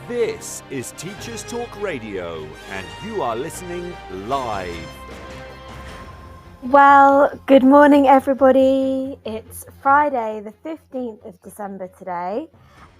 This is Teachers Talk Radio, and you are listening live. Well, good morning, everybody. It's Friday, the 15th of December today,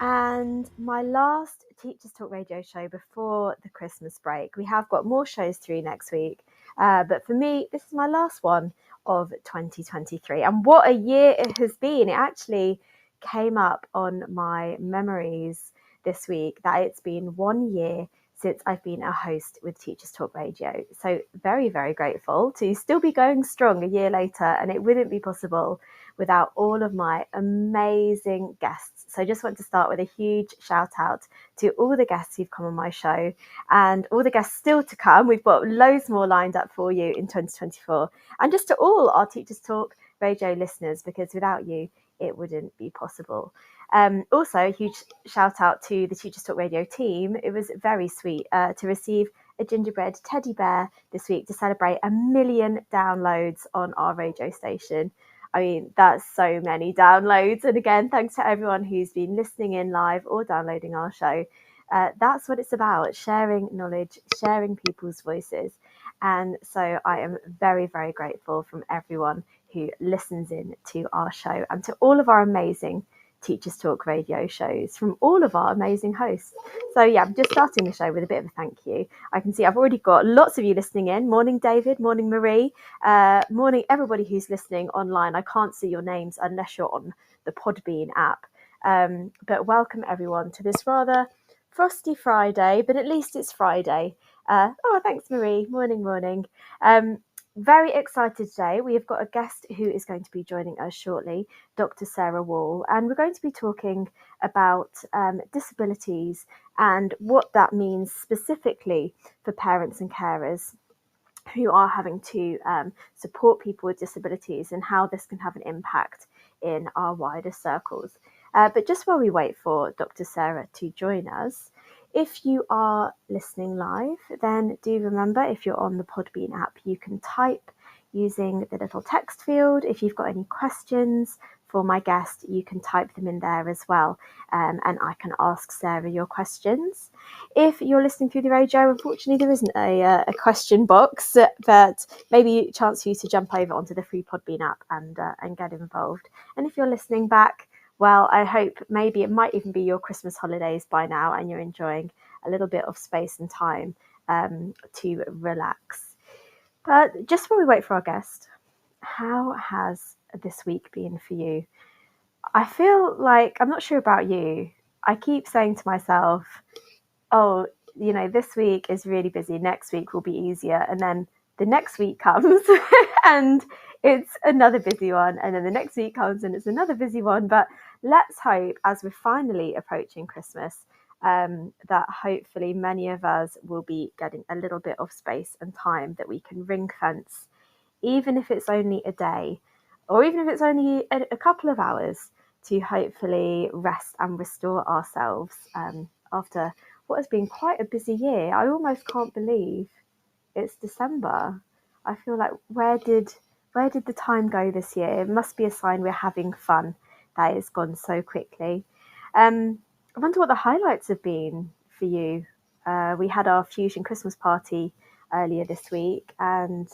and my last Teachers Talk Radio show before the Christmas break. We have got more shows through next week, but for me, this is my last one of 2023. And what a year it has been. It actually came up on my memories this week that it's been 1 year since I've been a host with Teachers Talk Radio. So very, very grateful to still be going strong a year later, and it wouldn't be possible without all of my amazing guests. So I just want to start with a huge shout out to all the guests who've come on my show and all the guests still to come. We've got loads more lined up for you in 2024, and just to all our Teachers Talk Radio listeners, because without you, it wouldn't be possible. Also, a huge shout out to the Teachers Talk Radio team. It was very sweet to receive a gingerbread teddy bear this week to celebrate 1 million downloads on our radio station. I mean, that's so many downloads. And again, thanks to everyone who's been listening in live or downloading our show. That's what it's about, sharing knowledge, sharing people's voices. And so I am very, very grateful from everyone who listens in to our show and to all of our amazing Teachers Talk Radio shows from all of our amazing hosts. So yeah, I'm just starting the show with a bit of a thank you. I can see I've already got lots of you listening in. Morning, David. Morning, Marie. Morning, everybody who's listening online. I can't see your names unless you're on the Podbean app. But welcome everyone to this rather frosty Friday, but at least it's Friday. Thanks, Marie. Morning. Very excited today. We have got a guest who is going to be joining us shortly, Dr. Sarah Wall, and we're going to be talking about disabilities and what that means specifically for parents and carers who are having to support people with disabilities and how this can have an impact in our wider circles. But just while we wait for Dr. Sarah to join us, if you are listening live, then do remember, if you're on the Podbean app, you can type using the little text field. If you've got any questions for my guest, you can type them in there as well, and I can ask Sarah your questions. If you're listening through the radio, unfortunately there isn't a question box, but maybe a chance for you to jump over onto the free Podbean app and get involved. And if you're listening back, well, I hope maybe it might even be your Christmas holidays by now and you're enjoying a little bit of space and time to relax. But just while we wait for our guest, how has this week been for you? I feel like, I'm not sure about you, I keep saying to myself, this week is really busy, next week will be easier, and then the next week comes and it's another busy one, and then the next week comes and it's another busy one. But let's hope, as we're finally approaching Christmas, that hopefully many of us will be getting a little bit of space and time that we can ring fence, even if it's only a day, or even if it's only a couple of hours, to hopefully rest and restore ourselves after what has been quite a busy year. I almost can't believe it's December. I feel like where did the time go this year? It must be a sign we're having fun that it's gone so quickly. I wonder what the highlights have been for you. We had our Fusion Christmas party earlier this week, and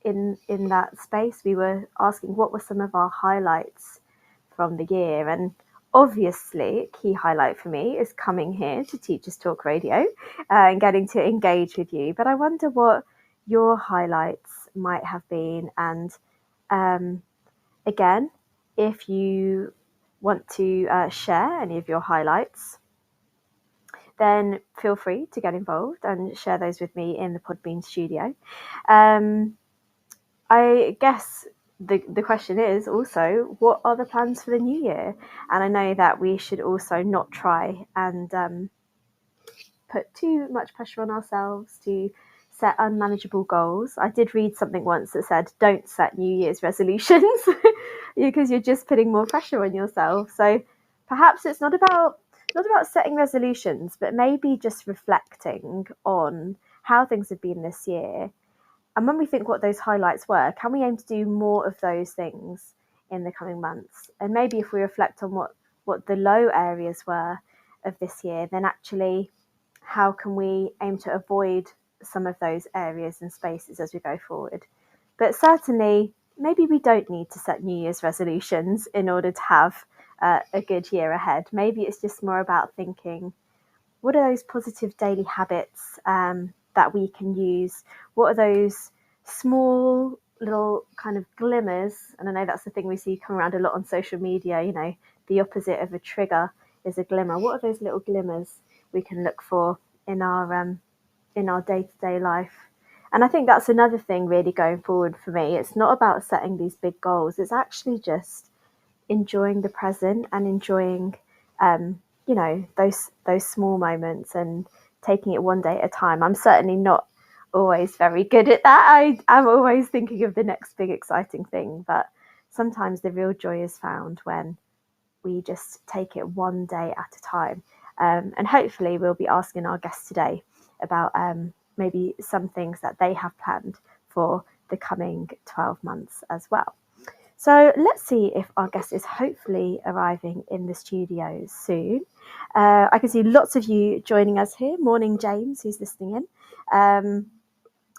in that space we were asking what were some of our highlights from the year. And obviously, a key highlight for me is coming here to Teachers Talk Radio and getting to engage with you. But I wonder what your highlights might have been. And again, if you want to share any of your highlights, then feel free to get involved and share those with me in the Podbean studio. I guess the question is also, what are the plans for the new year? And I know that we should also not try and put too much pressure on ourselves to set unmanageable goals. I did read something once that said, don't set New Year's resolutions because you're just putting more pressure on yourself. So perhaps it's not about setting resolutions, but maybe just reflecting on how things have been this year. And when we think what those highlights were, can we aim to do more of those things in the coming months? And maybe if we reflect on what the low areas were of this year, then actually how can we aim to avoid some of those areas and spaces as we go forward. But certainly, maybe we don't need to set New Year's resolutions in order to have a good year ahead. Maybe it's just more about thinking, what are those positive daily habits that we can use? What are those small little kind of glimmers? And I know that's the thing we see come around a lot on social media, you know, the opposite of a trigger is a glimmer. What are those little glimmers we can look for in our day-to-day life? And I think that's another thing really going forward for me. It's not about setting these big goals. It's actually just enjoying the present and enjoying you know, those small moments and taking it one day at a time. I'm certainly not always very good at that. I'm always thinking of the next big exciting thing, but sometimes the real joy is found when we just take it one day at a time. And hopefully we'll be asking our guests today about maybe some things that they have planned for the coming 12 months as well. So let's see if our guest is hopefully arriving in the studios soon. I can see lots of you joining us here. Morning, James, who's listening in.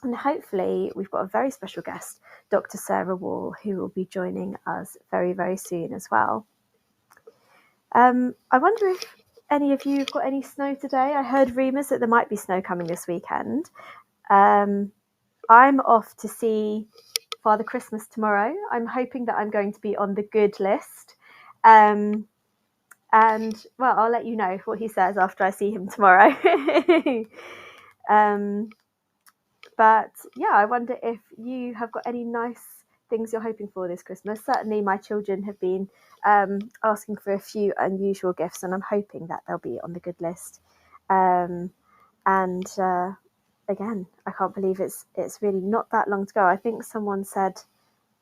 And hopefully we've got a very special guest, Dr. Sarah Wall, who will be joining us very, very soon as well. I wonder if any of you have got any snow today. I heard rumours that there might be snow coming this weekend. I'm off to see Father Christmas tomorrow. I'm hoping that I'm going to be on the good list. And, well, I'll let you know what he says after I see him tomorrow. But, yeah, I wonder if you have got any nice things you're hoping for this Christmas. Certainly my children have been asking for a few unusual gifts, and I'm hoping that they'll be on the good list. Again, I can't believe it's really not that long to go. I think someone said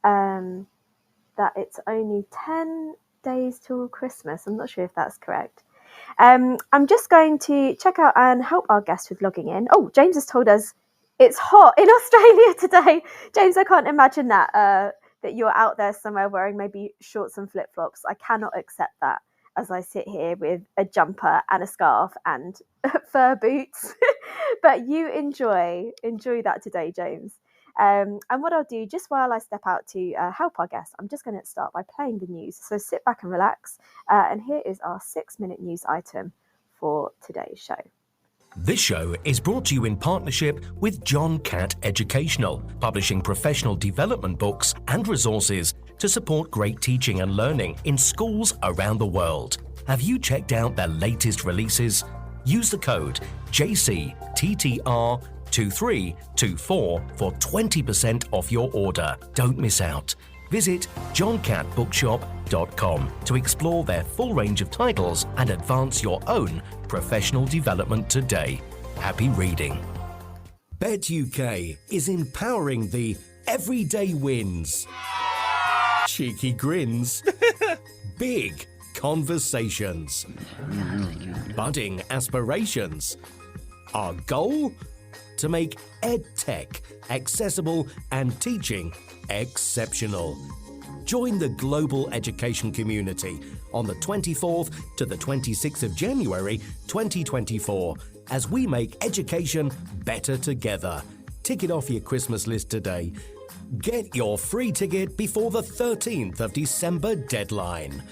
that it's only 10 days till Christmas. I'm not sure if that's correct. I'm just going to check out and help our guest with logging in. Oh, James has told us it's hot in Australia today. James, I can't imagine that you're out there somewhere wearing maybe shorts and flip-flops. I cannot accept that as I sit here with a jumper and a scarf and fur boots. But you enjoy that today, James. And what I'll do, just while I step out to help our guests, I'm just going to start by playing the news. So sit back and relax. And here is our 6-minute news item for today's show. This show is brought to you in partnership with John Catt Educational, publishing professional development books and resources to support great teaching and learning in schools around the world. Have you checked out their latest releases? Use the code JCTTR2324 for 20% off your order. Don't miss out. Visit johncattbookshop.com to explore their full range of titles and advance your own professional development today. Happy reading. Bet UK is empowering the everyday wins, cheeky grins, big conversations, budding aspirations. Our goal? To make EdTech accessible and teaching exceptional. Join the global education community on the 24th to the 26th of January 2024 as we make education better together. Tick it off your Christmas list today. Get your free ticket before the 13th of December deadline.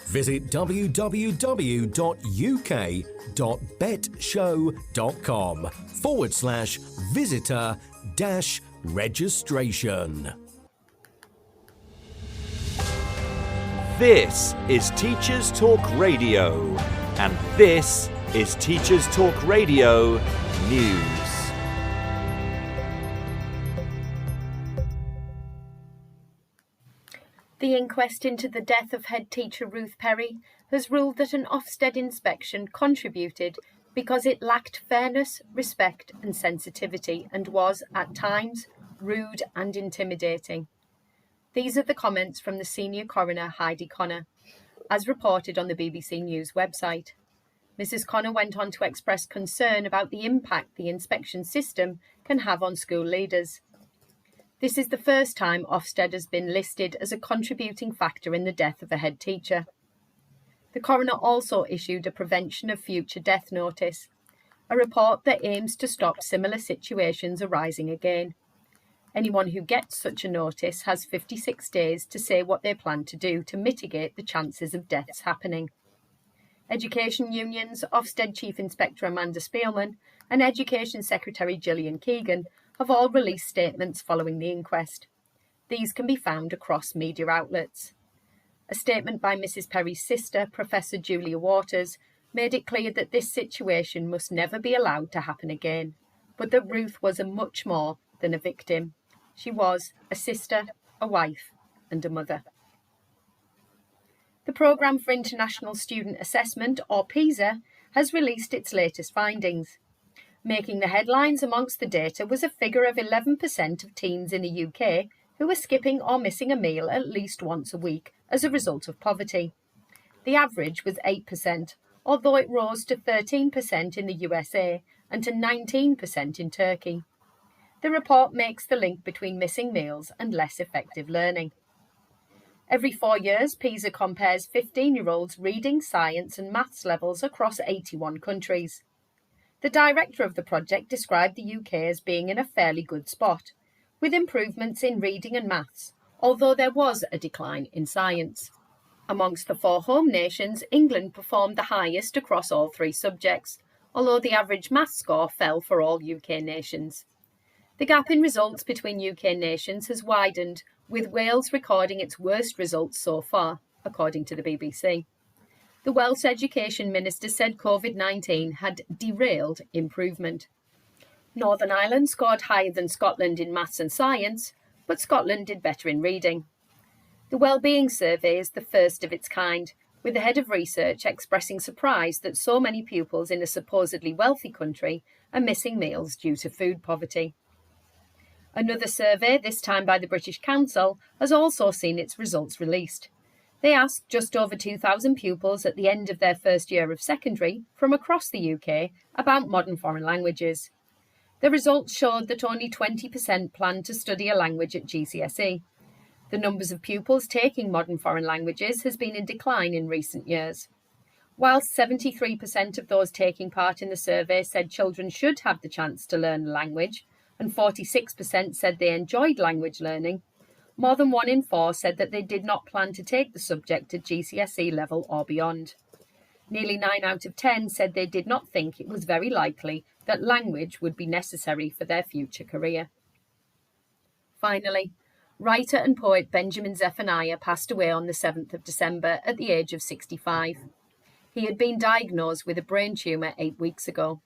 Visit www.uk.betshow.com/visitor-registration. This is Teachers Talk Radio, and this is Teachers Talk Radio News. The inquest into the death of head teacher Ruth Perry has ruled that an Ofsted inspection contributed because it lacked fairness, respect and sensitivity and was, at times, rude and intimidating. These are the comments from the senior coroner Heidi Connor, as reported on the BBC News website. Mrs. Connor went on to express concern about the impact the inspection system can have on school leaders. This is the first time Ofsted has been listed as a contributing factor in the death of a head teacher. The coroner also issued a prevention of future death notice, a report that aims to stop similar situations arising again. Anyone who gets such a notice has 56 days to say what they plan to do to mitigate the chances of deaths happening. Education unions, Ofsted Chief Inspector Amanda Spielman and Education Secretary Gillian Keegan have all released statements following the inquest. These can be found across media outlets. A statement by Mrs. Perry's sister, Professor Julia Waters, made it clear that this situation must never be allowed to happen again, but that Ruth was a much more than a victim. She was a sister, a wife, and a mother. The Programme for International Student Assessment, or PISA, has released its latest findings. Making the headlines amongst the data was a figure of 11% of teens in the UK who were skipping or missing a meal at least once a week as a result of poverty. The average was 8%, although it rose to 13% in the USA and to 19% in Turkey. The report makes the link between missing meals and less effective learning. Every 4 years, PISA compares 15-year-olds' reading, science and maths levels across 81 countries. The director of the project described the UK as being in a fairly good spot, with improvements in reading and maths, although there was a decline in science. Amongst the 4 home nations, England performed the highest across all 3 subjects, although the average maths score fell for all UK nations. The gap in results between UK nations has widened, with Wales recording its worst results so far, according to the BBC. The Welsh Education Minister said COVID-19 had derailed improvement. Northern Ireland scored higher than Scotland in maths and science, but Scotland did better in reading. The Wellbeing Survey is the first of its kind, with the head of research expressing surprise that so many pupils in a supposedly wealthy country are missing meals due to food poverty. Another survey, this time by the British Council, has also seen its results released. They asked just over 2,000 pupils at the end of their first year of secondary from across the UK about modern foreign languages. The results showed that only 20% planned to study a language at GCSE. The numbers of pupils taking modern foreign languages has been in decline in recent years. Whilst 73% of those taking part in the survey said children should have the chance to learn a language, and 46% said they enjoyed language learning, more than 1 in 4 said that they did not plan to take the subject at GCSE level or beyond. Nearly 9 out of 10 said they did not think it was very likely that language would be necessary for their future career. Finally, writer and poet Benjamin Zephaniah passed away on the 7th of December at the age of 65. He had been diagnosed with a brain tumour 8 weeks ago.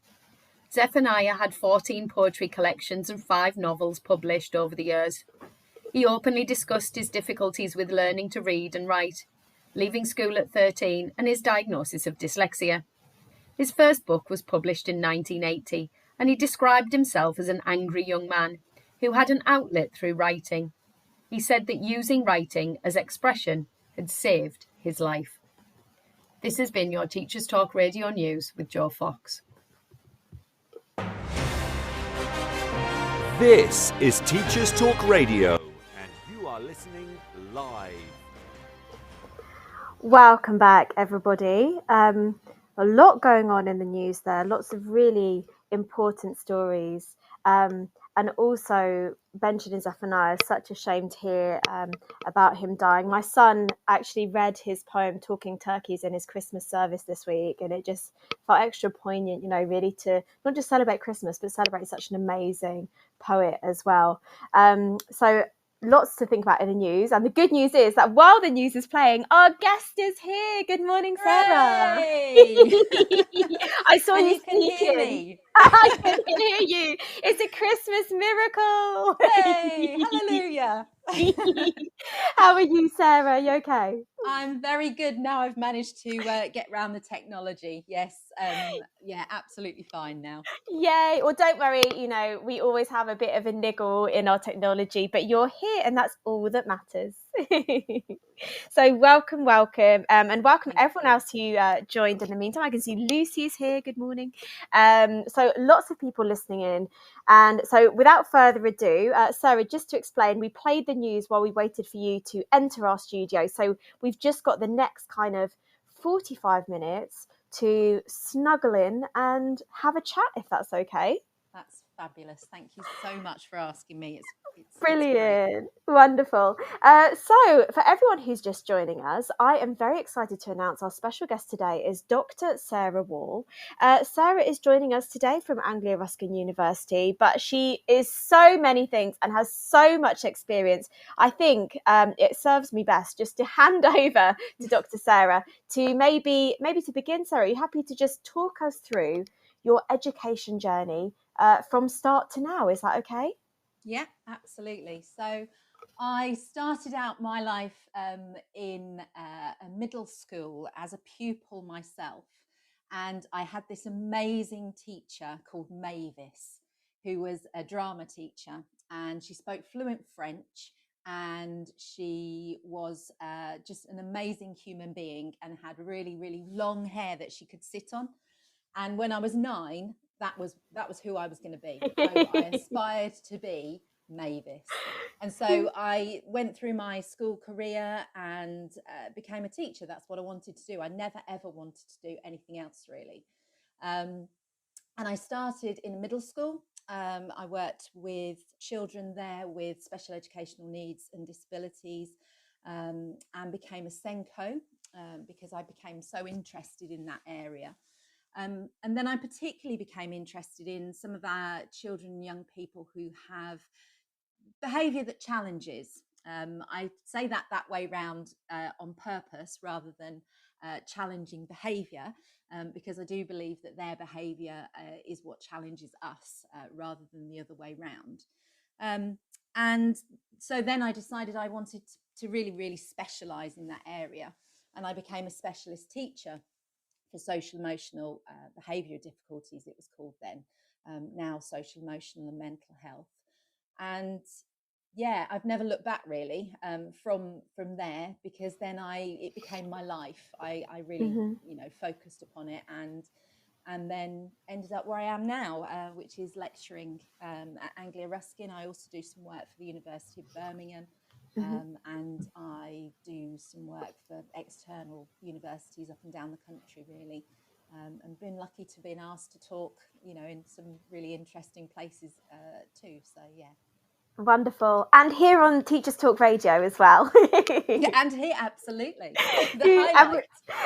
Zephaniah had 14 poetry collections and 5 novels published over the years. He openly discussed his difficulties with learning to read and write, leaving school at 13 and his diagnosis of dyslexia. His first book was published in 1980, and he described himself as an angry young man who had an outlet through writing. He said that using writing as expression had saved his life. This has been your Teachers Talk Radio News with Jo Fox. This is Teachers Talk Radio, and you are listening live. Welcome back, everybody. A lot going on in the news there, lots of really important stories. And also, Benjamin Zephaniah, such a shame to hear about him dying. My son actually read his poem, Talking Turkeys, in his Christmas service this week, and it just felt extra poignant, you know, really to not just celebrate Christmas, but celebrate such an amazing poet as well. So lots to think about in the news. And the good news is that while the news is playing, our guest is here. Good morning, Sarah. I saw you can hear sneaking. me. I can hear you. It's a Christmas miracle. Hey, hallelujah. How are you, Sarah? You okay? I'm very good now. I've managed to get around the technology. Yes. Yeah, absolutely fine now. Yay. Well, don't worry. You know, we always have a bit of a niggle in our technology, but you're here and that's all that matters. So welcome, and welcome everyone else who joined in the meantime. I can see Lucy's here. Good morning. So lots of people listening in. And so without further ado, Sarah, just to explain, we played the news while we waited for you to enter our studio. So we've just got the next kind of 45 minutes to snuggle in and have a chat, if that's okay. That's fabulous. Thank you so much for asking me. It's great. Brilliant. Wonderful. So, for everyone who's just joining us, I am very excited to announce our special guest today is Dr. Sarah Wall. Sarah is joining us today from Anglia Ruskin University, but she is so many things and has so much experience. I think it serves me best just to hand over to Dr. Sarah to maybe to begin. Sarah, are you happy to just talk us through your education journey from start to now? Is that okay? Yeah, absolutely. So I started out my life in a middle school as a pupil myself. And I had this amazing teacher called Mavis, who was a drama teacher. And she spoke fluent French. And she was just an amazing human being and had really, really long hair that she could sit on. And when I was 9, that was who I was going to be. I aspired to be Mavis. And so I went through my school career and became a teacher. That's what I wanted to do. I never, ever wanted to do anything else, really. And I started in middle school. I worked with children there with special educational needs and disabilities, and became a Senko because I became so interested in that area. And then I particularly became interested in some of our children and young people who have behaviour that challenges. I say that way round on purpose rather than challenging behaviour, because I do believe that their behaviour is what challenges us rather than the other way round. And so then I decided I wanted to really, really specialise in that area. And I became a specialist teacher for social emotional behavioural difficulties, it was called then, now social emotional and mental health. And yeah, I've never looked back really from there, because then it became my life. I really focused upon it, and then ended up where I am now, which is lecturing at Anglia Ruskin. I also do some work for the University of Birmingham. And I do some work for external universities up and down the country, really, and been lucky to be asked to talk, in some really interesting places too. So yeah. Wonderful. And here on Teachers Talk Radio as well. And here, absolutely. The highlight.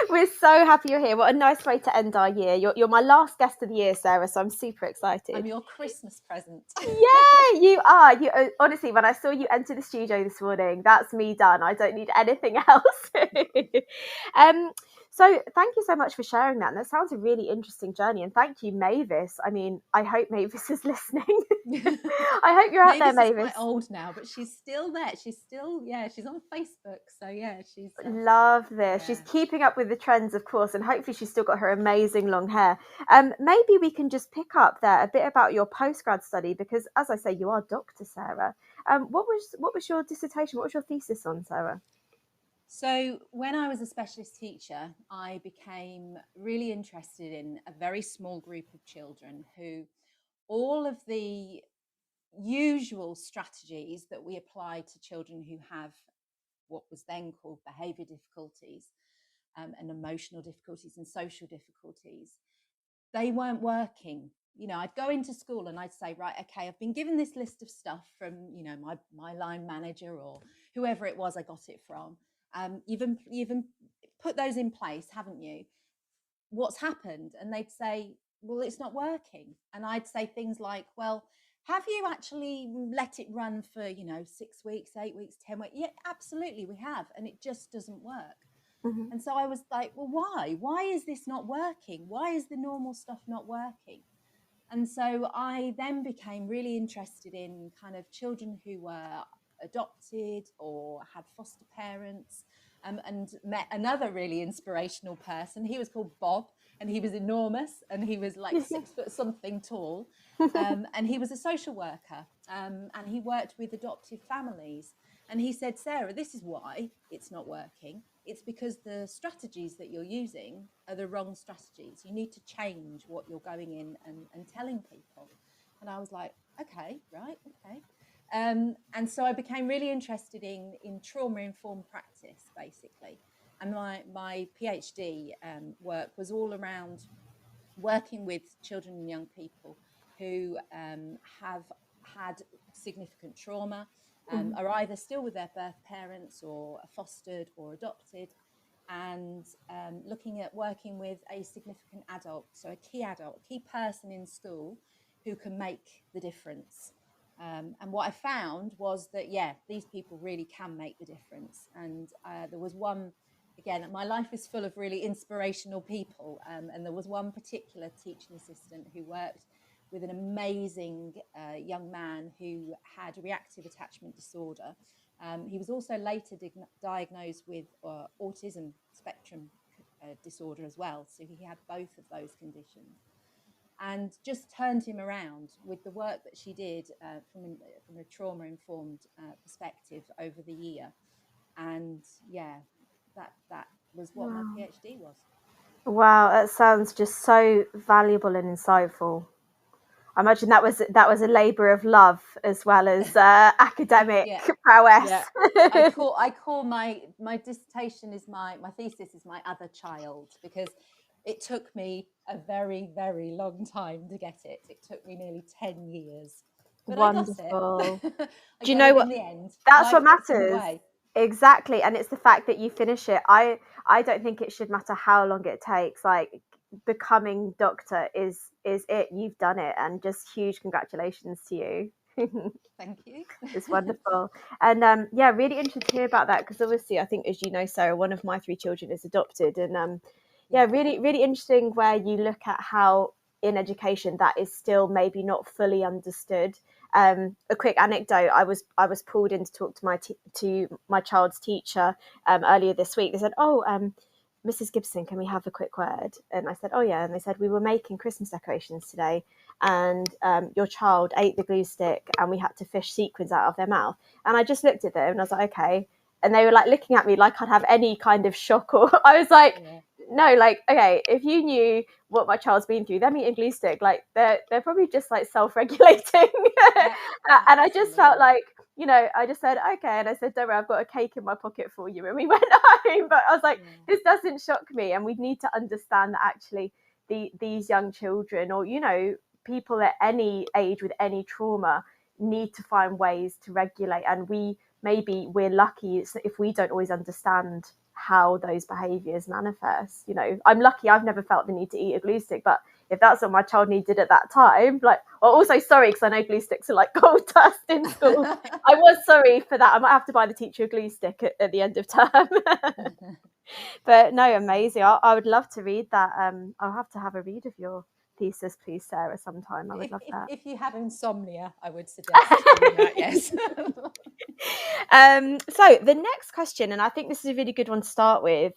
We're so happy you're here. What a nice way to end our year. You're my last guest of the year, Sarah, so I'm super excited. I'm your Christmas present. Yeah, you are. Honestly, when I saw you enter the studio this morning, that's me done. I don't need anything else. So thank you so much for sharing that. And that sounds a really interesting journey. And thank you, Mavis. I mean, I hope Mavis is listening. I hope you're out there, Mavis. Mavis is quite old now, but she's still there. She's on Facebook. So yeah, she's... Love this. Yeah. She's keeping up with the trends, of course. And hopefully she's still got her amazing long hair. Maybe we can just pick up there a bit about your postgrad study, because as I say, you are Dr. Sarah. What was your dissertation? What was your thesis on, Sarah? So when I was a specialist teacher, I became really interested in a very small group of children who all of the usual strategies that we apply to children who have what was then called behaviour difficulties and emotional difficulties and social difficulties, they weren't working. I'd go into school and I'd say, right, okay, I've been given this list of stuff from, my line manager or whoever it was I got it from. You've put those in place, haven't you? What's happened? And they'd say, well, it's not working. And I'd say things like, well, have you actually let it run for, 6 weeks, 8 weeks, 10 weeks? Yeah, absolutely, we have. And it just doesn't work. And so I was like, well, why? Why is this not working? Why is the normal stuff not working? And so I then became really interested in kind of children who were adopted or had foster parents, and met another really inspirational person. He was called Bob, and he was enormous, and he was like 6 foot something tall, and he was a social worker, and he worked with adoptive families. And he said, Sarah, this is why it's not working. It's because the strategies that you're using are the wrong strategies. You need to change what you're going in and telling people. And I was like, okay, right, okay. And so I became really interested in trauma-informed practice, basically. And my PhD work was all around working with children and young people who have had significant trauma, are either still with their birth parents or are fostered or adopted, and looking at working with a significant adult, so a key person in school who can make the difference. And what I found was that, yeah, these people really can make the difference. And there was one, again, my life is full of really inspirational people. And there was one particular teaching assistant who worked with an amazing young man who had reactive attachment disorder. He was also later diagnosed with autism spectrum disorder as well. So he had both of those conditions, and just turned him around with the work that she did from a trauma-informed perspective over the year. And yeah, that was what my PhD was. Wow, that sounds just so valuable and insightful. I imagine that was a labour of love as well as academic prowess. Yeah. I call my dissertation is my thesis is my other child, because it took me a very, very long time to get it. It took me nearly 10 years. But Wonderful. I got it. Do you know what? In the end, That's what life gets in the matters. way. Exactly. And it's the fact that you finish it. I don't think it should matter how long it takes. Like, becoming doctor is it. You've done it, and just huge congratulations to you. Thank you. It's wonderful. And yeah, really interested to hear about that, because obviously I think, as you know, Sarah, one of my 3 children is adopted, and yeah, really, really interesting where you look at how in education that is still maybe not fully understood. A quick anecdote: I was pulled in to talk to my child's teacher earlier this week. They said, "Oh, Mrs. Gibson, can we have a quick word?" And I said, "Oh yeah." And they said, "We were making Christmas decorations today, and your child ate the glue stick, and we had to fish sequins out of their mouth." And I just looked at them and I was like, "Okay." And they were like looking at me like I'd have any kind of shock, or I was like, no, like, okay, if you knew what my child's been through, them eating glue stick, like they're probably just like self-regulating. And I just felt like, you know, I just said, okay. And I said, "Don't worry, I've got a cake in my pocket for you." And we went home. But I was like, this doesn't shock me. And we need to understand that actually these young children, or, you know, people at any age with any trauma, need to find ways to regulate. And we're lucky if we don't always understand how those behaviors manifest. You know, I'm lucky I've never felt the need to eat a glue stick, but if that's what my child needed at that time, like, well, also sorry, because I know glue sticks are like gold dust in school. I was sorry for that. I might have to buy the teacher a glue stick at the end of term. But no, amazing. I would love to read that. I'll have to have a read of your thesis, please, Sarah, sometime. I would love that. If you have insomnia, I would suggest doing that, yes. So the next question, and I think this is a really good one to start with,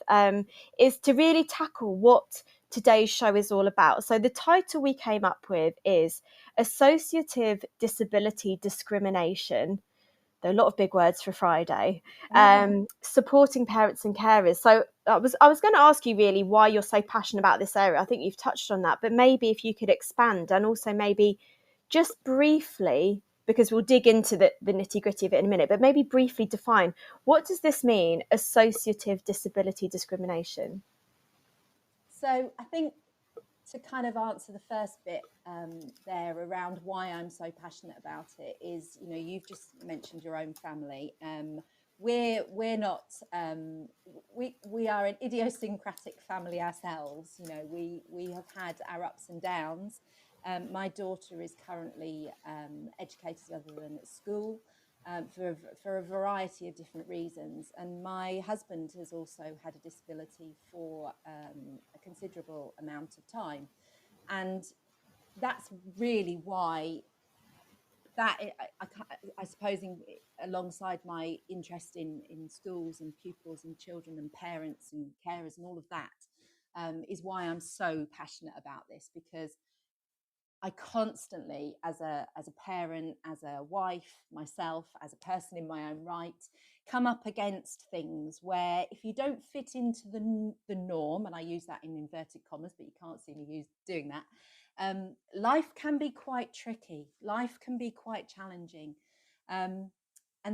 is to really tackle what today's show is all about. So the title we came up with is Associative Disability Discrimination. There are a lot of big words for Friday. Supporting parents and carers. So I was going to ask you really why you're so passionate about this area. I think you've touched on that, but maybe if you could expand, and also maybe just briefly, because we'll dig into the nitty gritty of it in a minute, but maybe briefly define, what does this mean, associative disability discrimination? So I think, to kind of answer the first bit there around why I'm so passionate about it, is, you know, you've just mentioned your own family. We're not we are an idiosyncratic family ourselves. You know, we have had our ups and downs. My daughter is currently educated other than at school for a variety of different reasons. And my husband has also had a disability for a considerable amount of time. And that's really why that, I suppose, alongside my interest in schools and pupils and children and parents and carers and all of that, is why I'm so passionate about this, because I constantly, as a parent, as a wife, myself, as a person in my own right, come up against things where if you don't fit into the norm, and I use that in inverted commas, but you can't see me doing that, life can be quite tricky. Life can be quite challenging. And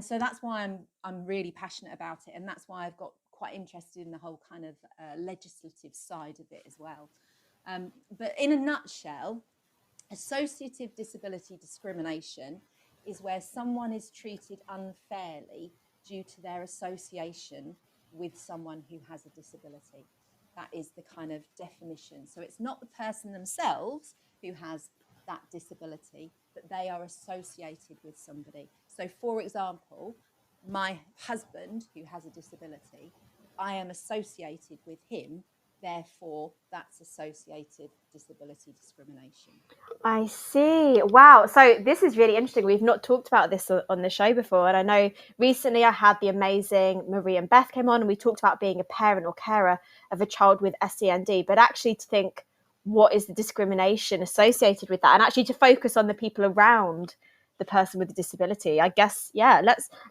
so that's why I'm really passionate about it. And that's why I've got quite interested in the whole kind of legislative side of it as well. But in a nutshell, associative disability discrimination is where someone is treated unfairly due to their association with someone who has a disability. That is the kind of definition. So it's not the person themselves who has that disability, but they are associated with somebody. So, for example, my husband, who has a disability, I am associated with him, therefore that's associative disability discrimination. I see. Wow. So this is really interesting. We've not talked about this on the show before. And I know recently I had the amazing Marie and Beth came on and we talked about being a parent or carer of a child with SEND, but actually to think, what is the discrimination associated with that? And actually to focus on the people around the person with the disability. I guess, yeah,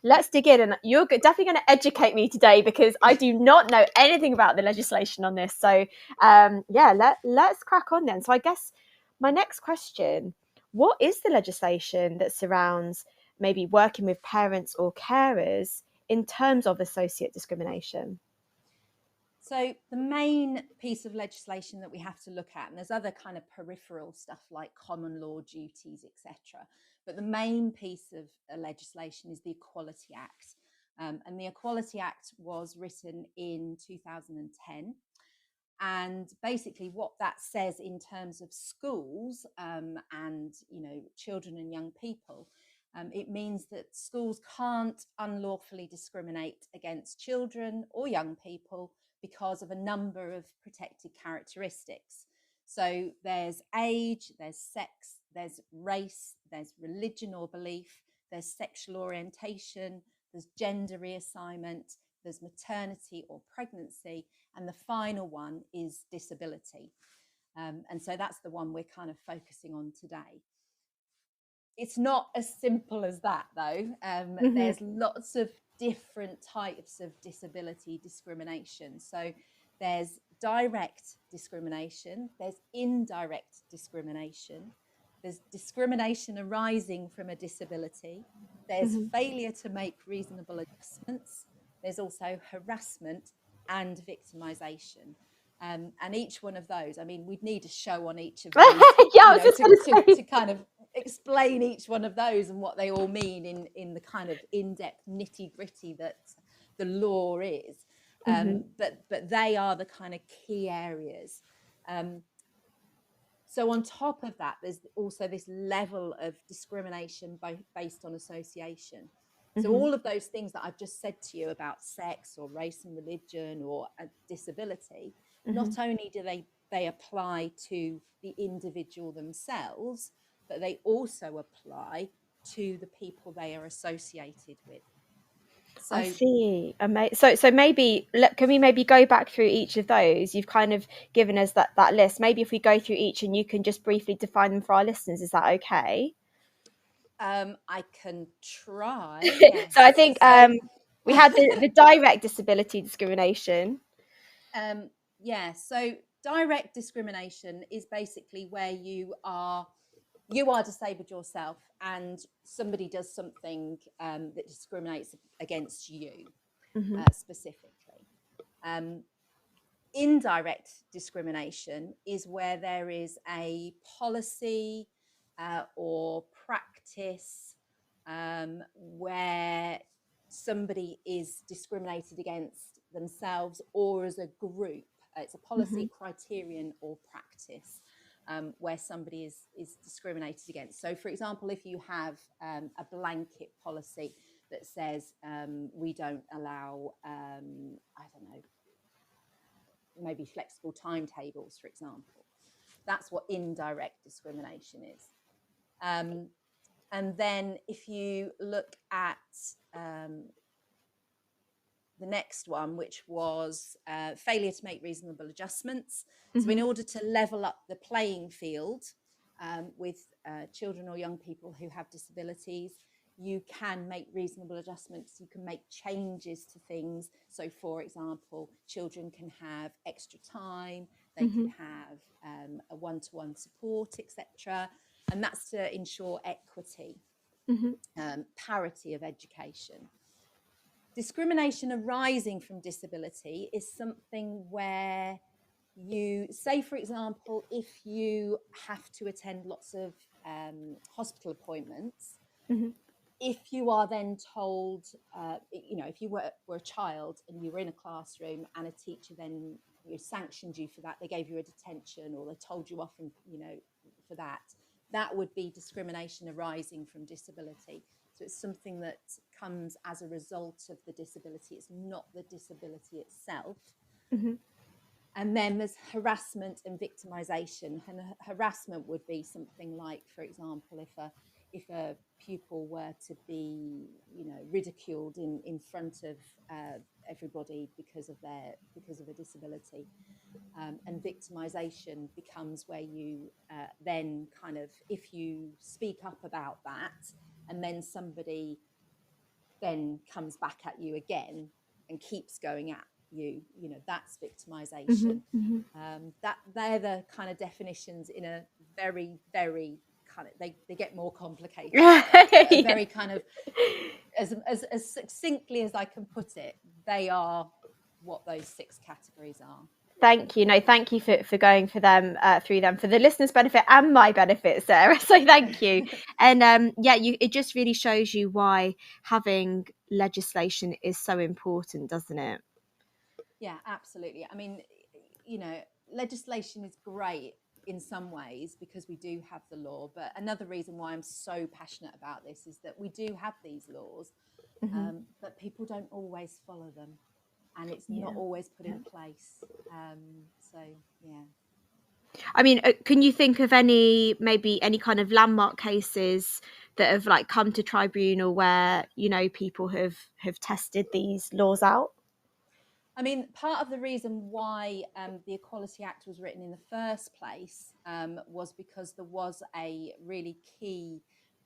let's dig in. And you're definitely going to educate me today because I do not know anything about the legislation on this. So let's crack on then. So I guess my next question, what is the legislation that surrounds maybe working with parents or carers in terms of associate discrimination? So the main piece of legislation that we have to look at, and there's other kind of peripheral stuff like common law duties, etc. But the main piece of legislation is the Equality Act. And the Equality Act was written in 2010. And basically what that says in terms of schools and, children and young people, it means that schools can't unlawfully discriminate against children or young people because of a number of protected characteristics. So there's age, there's sex, there's race, there's religion or belief, there's sexual orientation, there's gender reassignment, there's maternity or pregnancy, and the final one is disability. And so that's the one we're kind of focusing on today. It's not as simple as that, though. There's lots of different types of disability discrimination. So there's direct discrimination, there's indirect discrimination, there's discrimination arising from a disability, there's failure to make reasonable adjustments, there's also harassment and victimization. And each one of those, I mean, we'd need a show on each of those to kind of explain each one of those and what they all mean in the kind of in-depth nitty-gritty that the law is. But they are the kind of key areas. So on top of that, there's also this level of discrimination based on association. So all of those things that I've just said to you about sex or race and religion or a disability, not only do they apply to the individual themselves, but they also apply to the people they are associated with. So, I see. So maybe can we maybe go back through each of those? You've kind of given us that list. Maybe if we go through each and you can just briefly define them for our listeners, is that okay? I can try. Yes. So I think we had the direct disability discrimination. So direct discrimination is basically where you are disabled yourself and somebody does something that discriminates against you specifically. Indirect discrimination is where there is a policy or practice where somebody is discriminated against themselves or as a group. It's a policy, criterion, or practice where somebody is discriminated against. So, for example, if you have a blanket policy that says we don't allow, maybe flexible timetables, for example, that's what indirect discrimination is. And then if you look at the next one, which was failure to make reasonable adjustments. So in order to level up the playing field with children or young people who have disabilities, you can make reasonable adjustments. You can make changes to things. So, for example, children can have extra time. They can have a one-to-one support, etc. And that's to ensure equity, parity of education. Discrimination arising from disability is something where you say, for example, if you have to attend lots of hospital appointments, Mhm. if you are then told, if you were a child and you were in a classroom and a teacher then sanctioned you for that, they gave you a detention or they told you off, and for that, that would be discrimination arising from disability. So it's something that comes as a result of the disability. It's not the disability itself. Mhm. And then there's harassment and victimization. And harassment would be something like, for example, if a pupil were to be, ridiculed in front of everybody because of a disability. And victimization becomes where you then kind of, if you speak up about that, and then somebody then comes back at you again and keeps going at you, that's victimization. Mhm. That they're the kind of definitions in a very, very kind of, they get more complicated, but a very kind of, as succinctly as I can put it, they are what those 6 categories are. Thank you. No, thank you for going for them through them for the listeners' benefit and my benefit, Sarah. So thank you. And it just really shows you why having legislation is so important, doesn't it? Yeah, absolutely. I mean, legislation is great in some ways because we do have the law. But another reason why I'm so passionate about this is that we do have these laws, but people don't always follow them, and it's not always put in place. So, yeah. I mean, can you think of any kind of landmark cases that have like come to tribunal where people have tested these laws out? I mean, part of the reason why the Equality Act was written in the first place was because there was a really key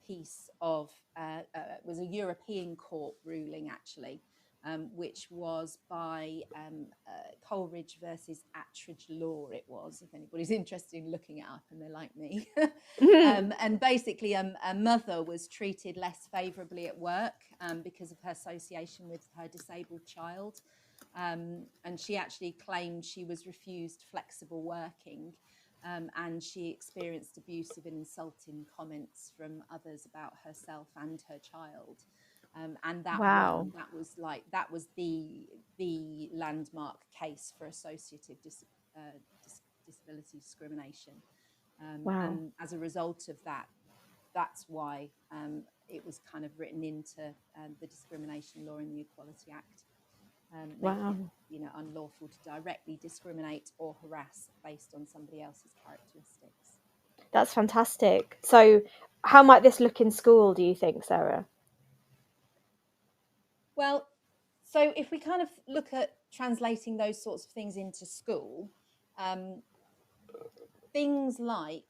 piece of, was a European court ruling, actually, which was by Coleridge versus Attridge Law, it was, if anybody's interested in looking it up and they're like me. And basically, a mother was treated less favourably at work because of her association with her disabled child. And she actually claimed she was refused flexible working, and she experienced abusive and insulting comments from others about herself and her child. And that Wow. that was the landmark case for associative disability discrimination. Wow. And as a result of that, that's why it was kind of written into the discrimination law in the Equality Act. Making it, unlawful to directly discriminate or harass based on somebody else's characteristics. That's fantastic. So how might this look in school, do you think, Sarah? Well, so if we kind of look at translating those sorts of things into school, things like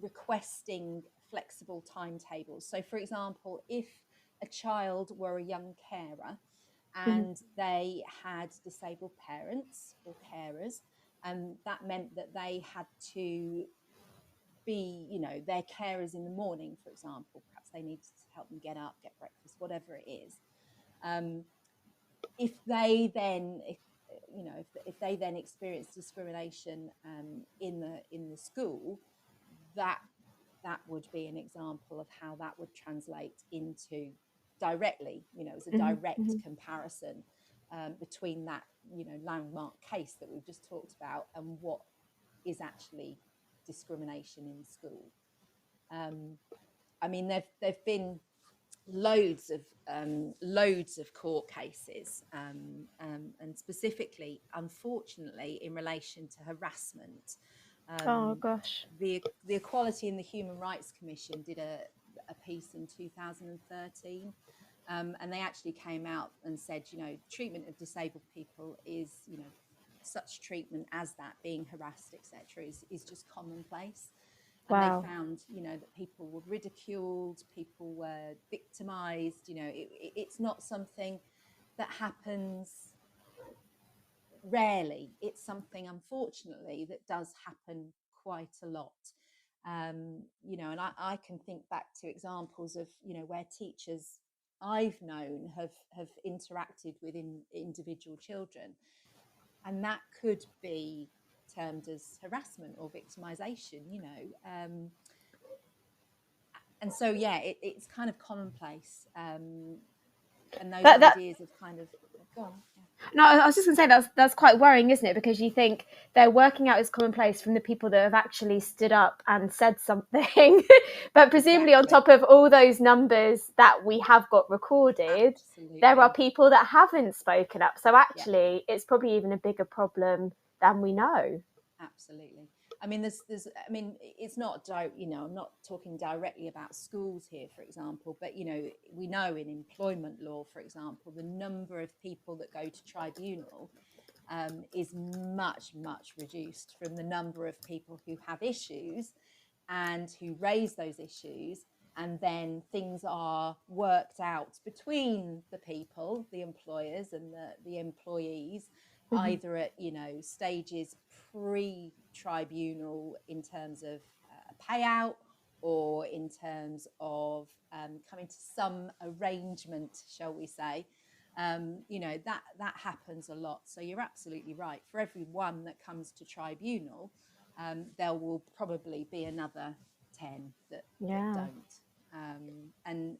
requesting flexible timetables. So, for example, if a child were a young carer and they had disabled parents or carers, and that meant that they had to be, their carers in the morning, for example. Perhaps they needed to help them get up, get breakfast, whatever it is. If they then, if they then experience discrimination in the school, that would be an example of how that would translate into directly, as a direct comparison between that, landmark case that we've just talked about and what is actually discrimination in school. I mean, there've been loads of court cases, and specifically, unfortunately, in relation to harassment. Oh gosh. The Equality and the Human Rights Commission did a piece in 2013, and they actually came out and said, treatment of disabled people is, such treatment as that, being harassed, etc., is just commonplace. And they found, that people were ridiculed, people were victimized. It's not something that happens rarely. It's something, unfortunately, that does happen quite a lot. And I can think back to examples of, where teachers I've known have interacted with individual children, and that could be termed as harassment or victimization, and so it's kind of commonplace, and those That ideas of kind of go on. Yeah. No, I was just going to say that's quite worrying, isn't it? Because you think they're working out as commonplace from the people that have actually stood up and said something, but presumably on top of all those numbers that we have got recorded, Absolutely. there are people that haven't spoken up. So actually, it's probably even a bigger problem than we know. Absolutely. I mean, it's not, I'm not talking directly about schools here, for example, but, we know in employment law, for example, the number of people that go to tribunal is much, much reduced from the number of people who have issues and who raise those issues. And then things are worked out between the people, the employers and the employees, either at stages pre-tribunal in terms of payout, or in terms of coming to some arrangement, shall we say. That happens a lot. So you're absolutely right. For every one that comes to tribunal, there will probably be another 10 that don't. And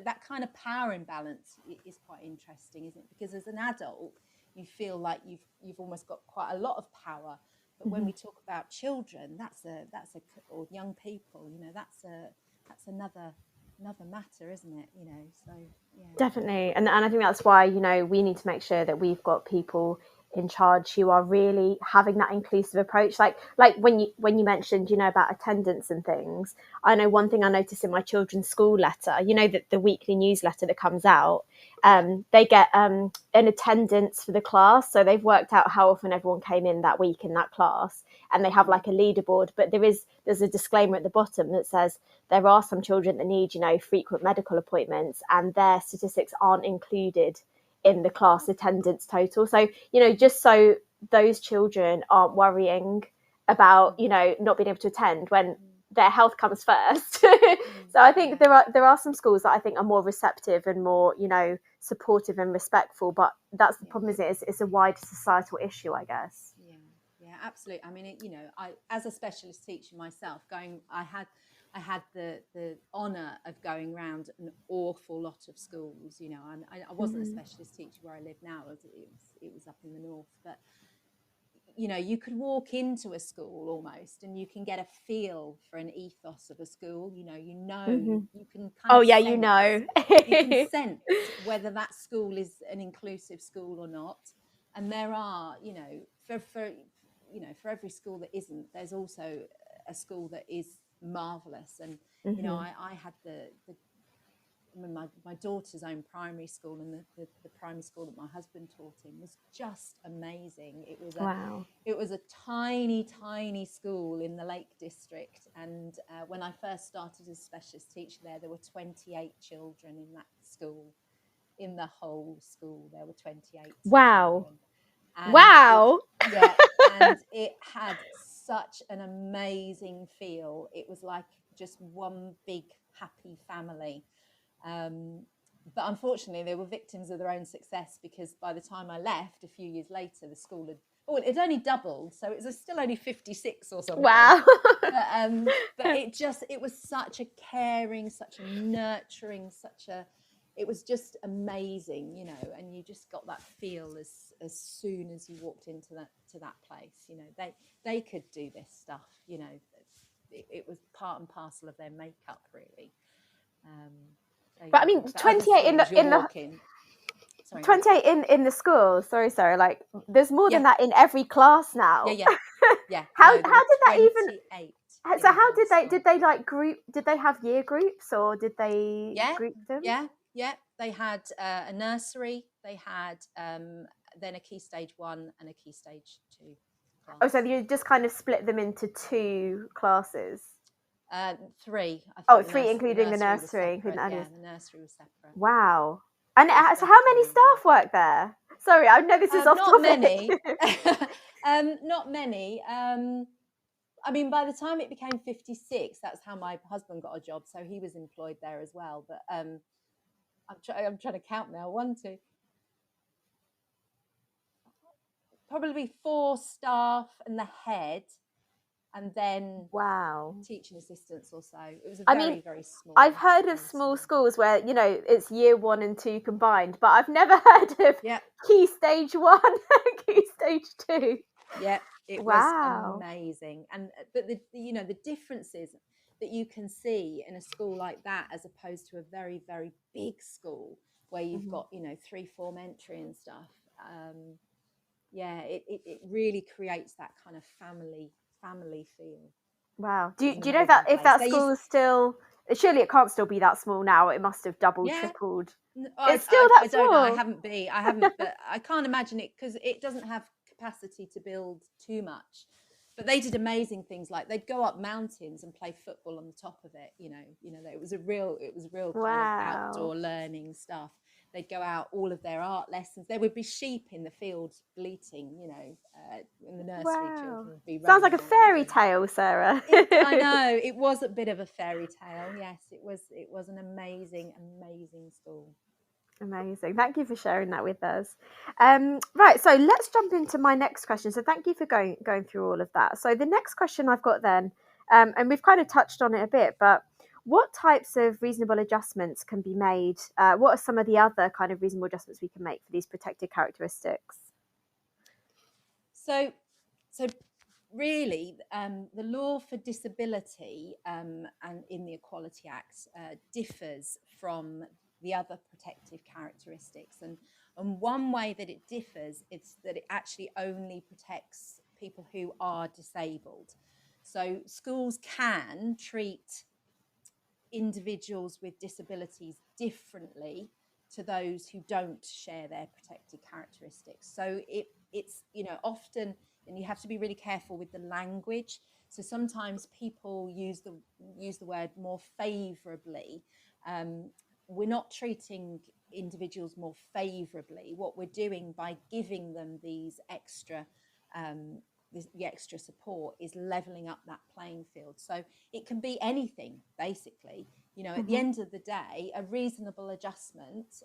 that kind of power imbalance is quite interesting, isn't it? Because as an adult, you feel like you've almost got quite a lot of power, but when we talk about children, or young people, that's another matter, isn't it? So yeah. Definitely, and I think that's why we need to make sure that we've got people in charge who are really having that inclusive approach. Like when you mentioned about attendance and things, I know one thing I noticed in my children's school letter, the weekly newsletter that comes out, they get an attendance for the class, so they've worked out how often everyone came in that week in that class, and they have like a leaderboard, but there's a disclaimer at the bottom that says there are some children that need frequent medical appointments, and their statistics aren't included in the class attendance total. So just so those children aren't worrying about not being able to attend when their health comes first. So I think there are some schools that I think are more receptive and more supportive and respectful, but that's the problem, is it's a wider societal issue, I guess. Yeah, absolutely. I mean, I, as a specialist teacher myself, I had the honour of going around an awful lot of schools. I wasn't a specialist teacher where I live now. It was up in the north, but you could walk into a school almost, and you can get a feel for an ethos of a school. You can kind of you can sense whether that school is an inclusive school or not. And there are, for every school that isn't, there's also a school that is marvelous. And I had my daughter's own primary school, and the primary school that my husband taught in was just amazing. It was a tiny school in the Lake District, and when I first started as a specialist teacher there were 28 children in that school. In the whole school there were 28 children. And wow. And it had such an amazing feel. It was like just one big happy family. But unfortunately, they were victims of their own success, because by the time I left, a few years later, the school it only doubled, so it was still only 56 or something. Wow. But it was such a caring, such a nurturing, it was just amazing, and you just got that feel as soon as you walked into that place. They could do this stuff. It was part and parcel of their makeup, really. But I mean, 28 in the 28 in the school. Sorry, like there's more than that in every class now. Yeah. How did that even? So how did they like group? Did they have year groups, or did they group them? Yeah. They had a nursery. They had then a Key Stage 1 and a Key Stage 2 class. Oh, so you just kind of split them into 2 classes? 3. Three, including the nursery. The nursery was separate. Wow. And so how many staff work there? Sorry, I know this is off topic. Not many. I mean, by the time it became 56, that's how my husband got a job. So he was employed there as well. But I'm trying to count now. 1, 2, probably 4 staff and the head, and then Wow. teaching assistants or so. It was a I very, mean, very small. I've heard of small schools where, you know, it's year 1 and 2 combined, but I've never heard of key stage 1 and key stage 2. Yeah, it was amazing. And but the you know, the differences that you can see in a school like that as opposed to a very, very big school where you've got, you know, 3 form entry and stuff. It really creates that kind of family feel. Wow. Do you know that if that school is still, surely it can't still be that small now, it must have doubled, tripled. It's still that small. I don't know. I haven't, but I can't imagine it because it doesn't have capacity to build too much. But they did amazing things, like they'd go up mountains and play football on the top of it. You know, it was a real kind of outdoor learning stuff. They'd go out, all of their art lessons. There would be sheep in the field bleating, you know, in the nursery. Children would be sounds like a fairy tale, Sarah. I know, it was a bit of a fairy tale. Yes, it was an amazing school. Amazing. Thank you for sharing that with us. Right, so let's jump into my next question. So thank you for going through all of that. So the next question I've got then, and we've kind of touched on it a bit, but what types of reasonable adjustments can be made? What are some of the other kind of reasonable adjustments we can make for these protected characteristics? So really, the law for disability and in the Equality Act differs from the other protective characteristics, and one way that it differs is that it actually only protects people who are disabled. So schools can treat individuals with disabilities differently to those who don't share their protected characteristics. So it's, you know, often, and you have to be really careful with the language. So sometimes people use the word more favourably. We're not treating individuals more favourably. What we're doing by giving them these extra the extra support is leveling up that playing field. So it can be anything, basically. You know, at the end of the day, a reasonable adjustment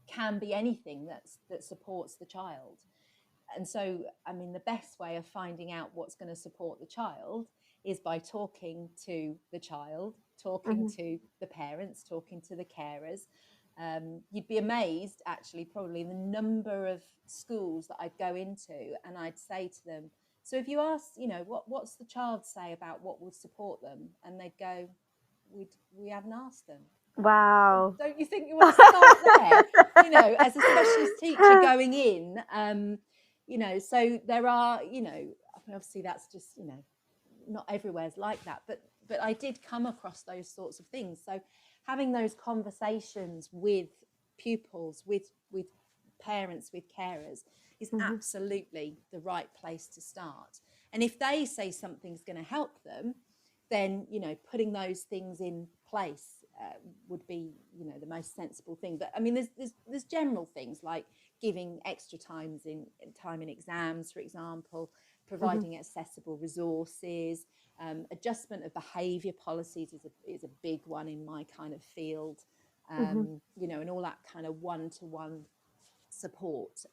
can be anything that supports the child. And so, I mean, the best way of finding out what's going to support the child is by talking to the child, talking to the parents, talking to the carers. You'd be amazed, actually, probably the number of schools that I'd go into and I'd say to them, so if you ask, you know, what's the child say about what will support them? And they'd go, we haven't asked them. Wow. Don't you think you want to start there? You know, as a specialist teacher going in, you know, so there are, you know, obviously that's just, you know, not everywhere's like that, but I did come across those sorts of things. So having those conversations with pupils, with parents, with carers is absolutely the right place to start. And if they say something's going to help them, then, you know, putting those things in place would be, you know, the most sensible thing. But I mean, there's general things like giving extra time in exams, for example, providing accessible resources, adjustment of behaviour policies is a big one in my kind of field, you know, and all that kind of one-to-one support,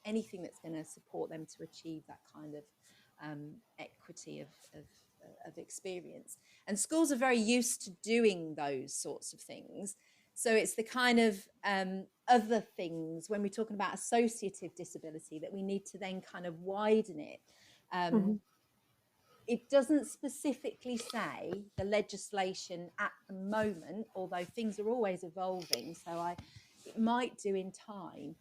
anything that's going to support them to achieve that kind of equity of experience. And schools are very used to doing those sorts of things. So it's the kind of other things, when we're talking about associative disability, that we need to then kind of widen it. It doesn't specifically say, the legislation at the moment, although things are always evolving, so it might do in time,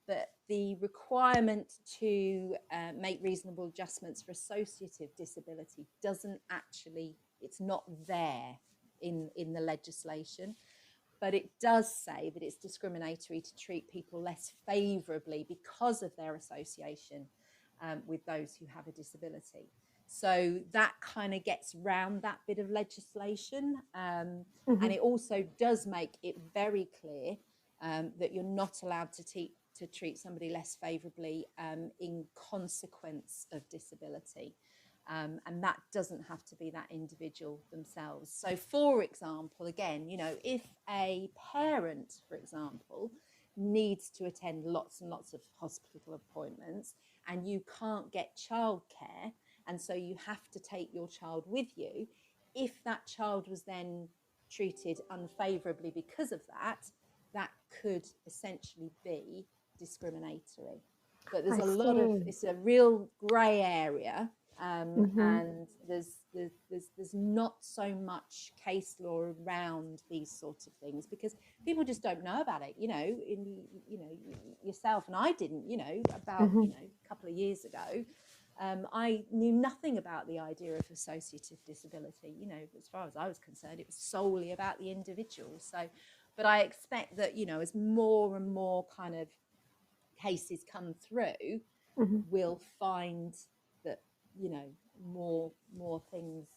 but the requirement to make reasonable adjustments for associative disability doesn't actually, it's not there in the legislation. But it does say that it's discriminatory to treat people less favourably because of their association with those who have a disability. So that kind of gets round that bit of legislation. And it also does make it very clear that you're not allowed to treat somebody less favourably in consequence of disability. And that doesn't have to be that individual themselves. So, for example, again, if a parent, for example, needs to attend lots and lots of hospital appointments and you can't get childcare, and so you have to take your child with you, if that child was then treated unfavourably because of that, that could essentially be discriminatory. But there's I a lot of, see. it's a real grey area, Mm-hmm. and there's not so much case law around these sorts of things because people just don't know about it. Yourself and I didn't. About Mm-hmm. a couple of years ago, I knew nothing about the idea of associative disability. As far as I was concerned, it was solely about the individual. So, but I expect that as more and more kind of cases come through, Mm-hmm. we'll find that more things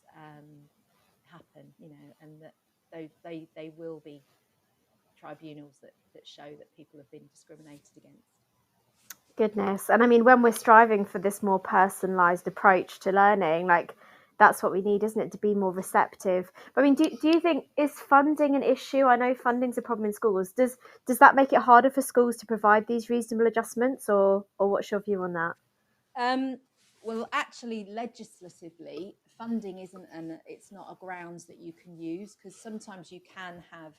happen, and that they will be tribunals that show that people have been discriminated against. Goodness. And I mean, when we're striving for this more personalized approach to learning, like that's what we need, isn't it, to be more receptive? But I mean, do you think, is funding an issue? I know funding's a problem in schools. Does that make it harder for schools to provide these reasonable adjustments, or what's your view on that? Well, actually, legislatively, funding it's not a grounds that you can use, because sometimes you can have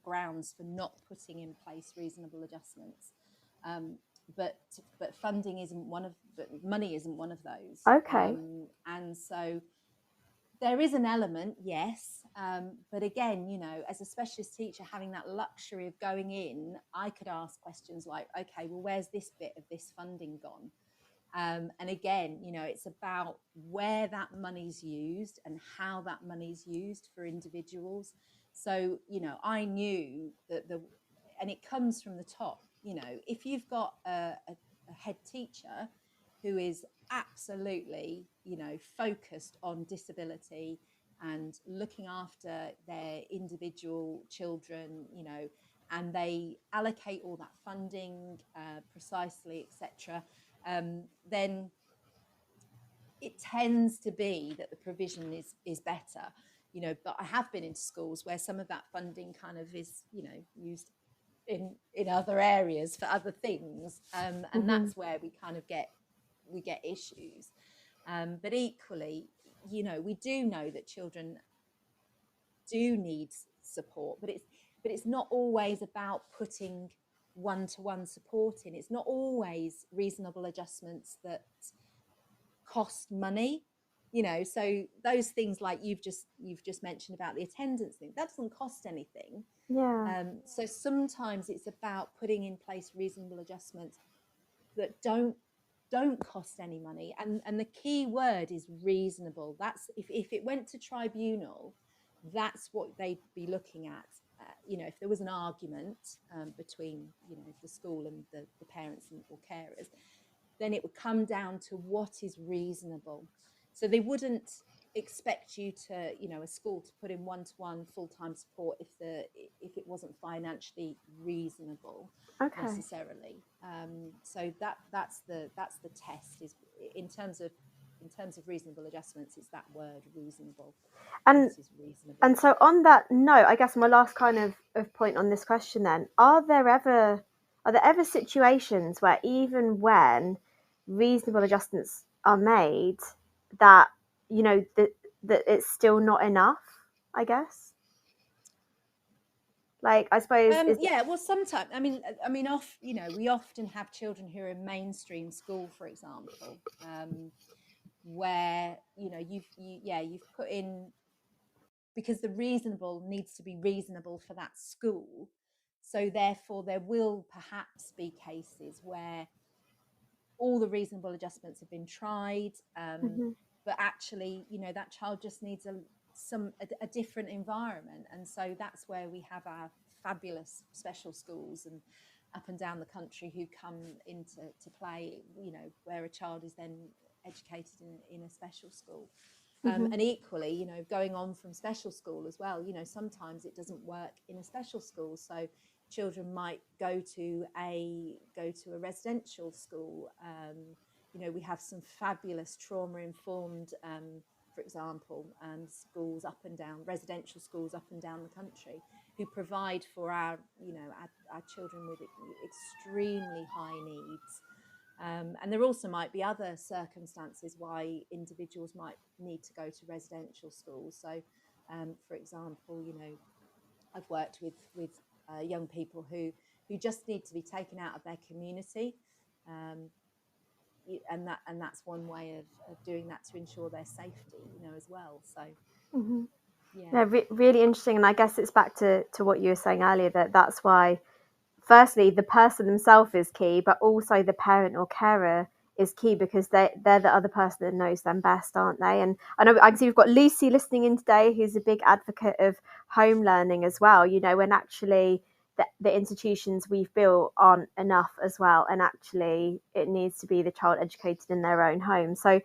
grounds for not putting in place reasonable adjustments. But funding but money isn't one of those. Okay. And so there is an element, yes, but again, as a specialist teacher, having that luxury of going in, I could ask questions like, okay, well, where's this bit of this funding gone? And again, it's about where that money's used and how that money's used for individuals. So, I knew that and it comes from the top, if you've got a head teacher who is absolutely, focused on disability and looking after their individual children, and they allocate all that funding precisely, etc., then it tends to be that the provision is better, but I have been into schools where some of that funding kind of is, used in other areas for other things, and that's where we kind of get issues. But equally, we do know that children do need support, but it's not always about putting one-to-one support in. It's not always reasonable adjustments that cost money, so those things like you've just mentioned about the attendance thing, that doesn't cost anything. Yeah. So sometimes it's about putting in place reasonable adjustments that don't cost any money, and the key word is reasonable. That's if it went to tribunal, that's what they'd be looking at. If there was an argument between the school and the parents or carers, then it would come down to what is reasonable. So they wouldn't expect you to, a school to put in one-to-one full-time support if it wasn't financially reasonable, Okay. necessarily. So that's the test, is in terms of reasonable adjustments. It's that word, reasonable. And What is reasonable? And so on that note, I guess my last kind of point on this question then, are there ever situations where even when reasonable adjustments are made, that that it's still not enough, I guess? Like, I suppose Yeah, well, sometimes we often have children who are in mainstream school, for example, where you've put in, because the reasonable needs to be reasonable for that school. So therefore, there will perhaps be cases where all the reasonable adjustments have been tried, but actually, that child just needs a different environment. And so that's where we have our fabulous special schools and up and down the country who come into play, where a child is then educated in a special school. And equally, going on from special school as well, sometimes it doesn't work in a special school. So children might go to a residential school, we have some fabulous trauma-informed, for example, schools up and down, residential schools up and down the country, who provide for our children with extremely high needs. And there also might be other circumstances why individuals might need to go to residential schools. So, for example, I've worked with young people who just need to be taken out of their community, and that's one way of doing that, to ensure their safety, as well. So, yeah, really interesting. And I guess it's back to what you were saying earlier, that's why, firstly, the person themselves is key, but also the parent or carer is key, because they're the other person that knows them best, aren't they? And I know I can see we've got Lucy listening in today, who's a big advocate of home learning as well, when actually the institutions we've built aren't enough as well, and actually it needs to be the child educated in their own home. So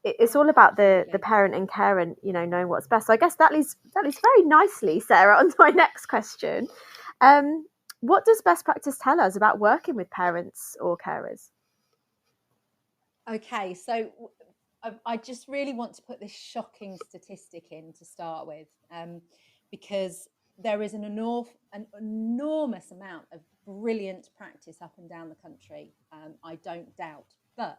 it's all about the parent and carer, knowing what's best. So I guess that leads very nicely, Sarah, on to my next question. What does best practice tell us about working with parents or carers? Okay, so I just really want to put this shocking statistic in to start with, because there is an enormous amount of brilliant practice up and down the country, I don't doubt. But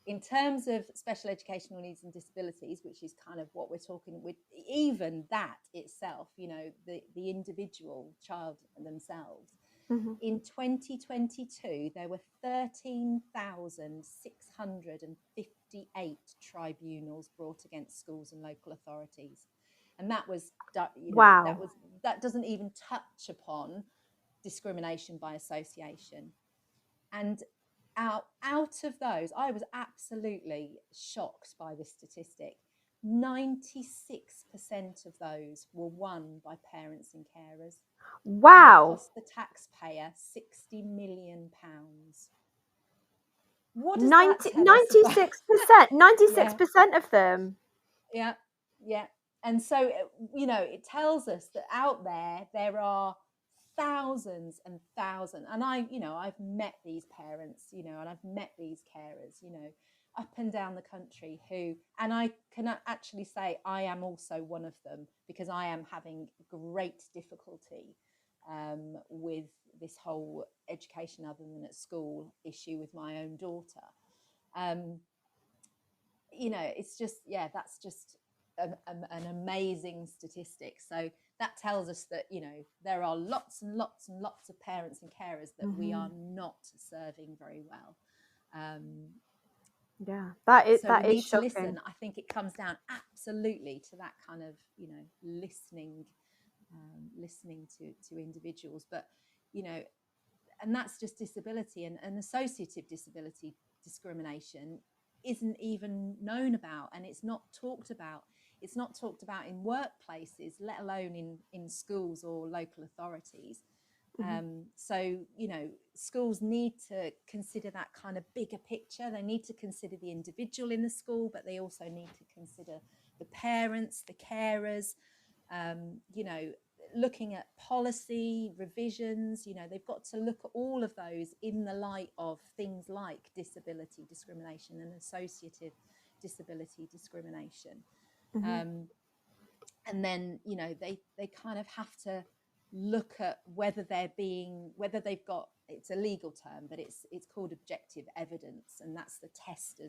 in terms of special educational needs and disabilities, which is kind of what we're talking with, even that itself, the individual child themselves, in 2022, there were 13,658 tribunals brought against schools and local authorities. And that was, wow. That doesn't even touch upon discrimination by association. And out of those, I was absolutely shocked by this statistic. 96% of those were won by parents and carers. Wow. And it cost the taxpayer £60 million. What does that tell 96%? 96% of them. Yeah. And so, it tells us that out there are thousands and thousands. And I've met these parents, and I've met these carers, up and down the country and I can actually say I am also one of them, because I am having great difficulty with this whole education other than at school issue with my own daughter. It's just, that's just an amazing statistic. So that tells us that, there are lots and lots and lots of parents and carers that we are not serving very well. That is shocking. Listen. I think it comes down absolutely to that kind of, listening to individuals. But, and that's just disability, and associative disability discrimination isn't even known about, and it's not talked about. It's not talked about in workplaces, let alone in schools or local authorities. So, schools need to consider that kind of bigger picture. They need to consider the individual in the school, but they also need to consider the parents, the carers, looking at policy revisions. They've got to look at all of those in the light of things like disability discrimination and associative disability discrimination. And then, they kind of have to look at whether they've got, it's a legal term, but it's called objective evidence, and that's the test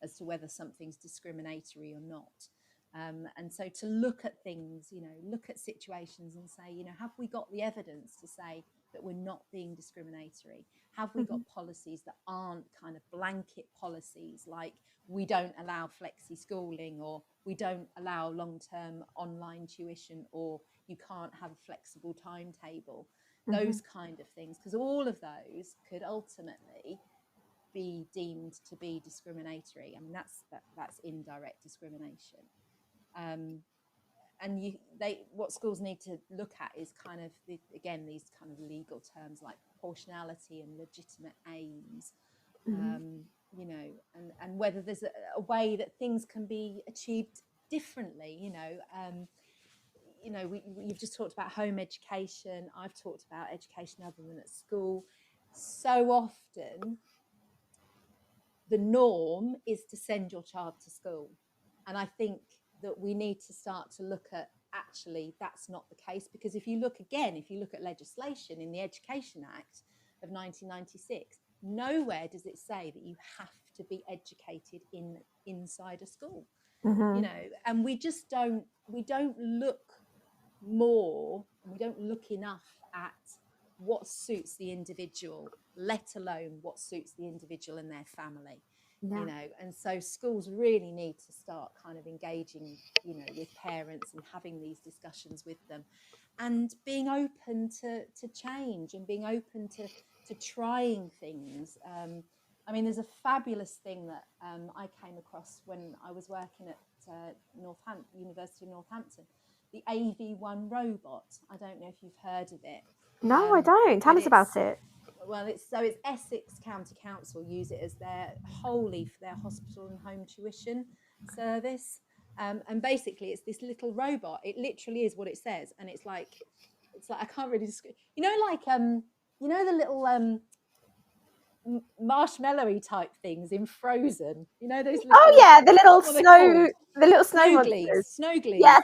as to whether something's discriminatory or not. And so to look at things, look at situations and say, have we got the evidence to say that we're not being discriminatory? Have we got policies that aren't kind of blanket policies, like we don't allow flexi schooling, or we don't allow long-term online tuition, or you can't have a flexible timetable, those kind of things, because all of those could ultimately be deemed to be discriminatory. I mean, that's indirect discrimination. And what schools need to look at is kind of these kind of legal terms like proportionality and legitimate aims, and whether there's a way that things can be achieved differently. You've just talked about home education. I've talked about education other than at school. So often the norm is to send your child to school. And I think that we need to start to look at, actually, that's not the case, because if you look at legislation in the Education Act of 1996, nowhere does it say that you have to be educated inside a school. Mm-hmm. You know, and we don't look more, and we don't look enough at what suits the individual, let alone what suits the individual and their family. Yeah. You know, and so schools really need to start kind of engaging, you know, with parents and having these discussions with them, and being open to change, and being open to trying things. I mean, there's a fabulous thing that I came across when I was working at University of Northampton, the AV1 robot. I don't know if you've heard of it. No, I don't. Tell us about it. Well, it's Essex County Council use it as their wholly for their hospital and home tuition service. And basically, it's this little robot. It literally is what it says, and it's like I can't really describe. You know, like you know, the little marshmallowy type things in Frozen. You know those little, the little snow monsters. Snow glees. Yeah.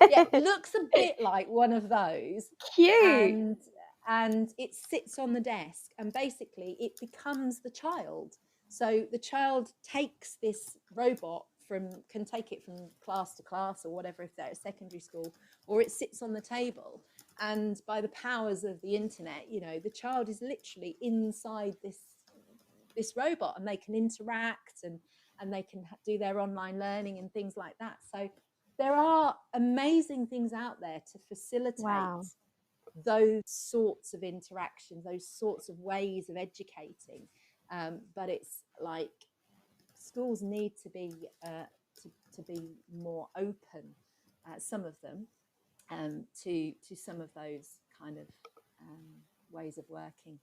Yeah, it looks a bit like one of those. Cute. And it sits on the desk, and basically it becomes the child. So the child takes this robot can take it from class to class or whatever, if they're at secondary school, or it sits on the table. And by the powers of the internet, you know, the child is literally inside this robot, and they can interact and they can do their online learning and things like that. So there are amazing things out there to facilitate those sorts of interactions, those sorts of ways of educating. But it's like schools need to be more open, some of them, to some of those kind of ways of working.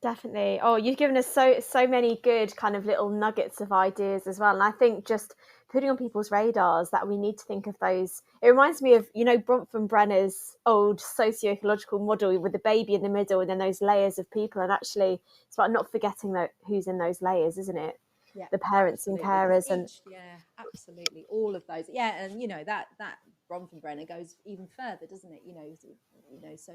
Definitely. Oh, you've given us so many good kind of little nuggets of ideas as well. And I think just putting on people's radars that we need to think of those. It reminds me of, you know, Bronfenbrenner's old socio-ecological model with the baby in the middle and then those layers of people. And actually, it's about not forgetting that who's in those layers, isn't it? Yeah, the parents absolutely. and carers. And yeah, absolutely. All of those. Yeah, and you know, that Bronfenbrenner goes even further, doesn't it? You know, so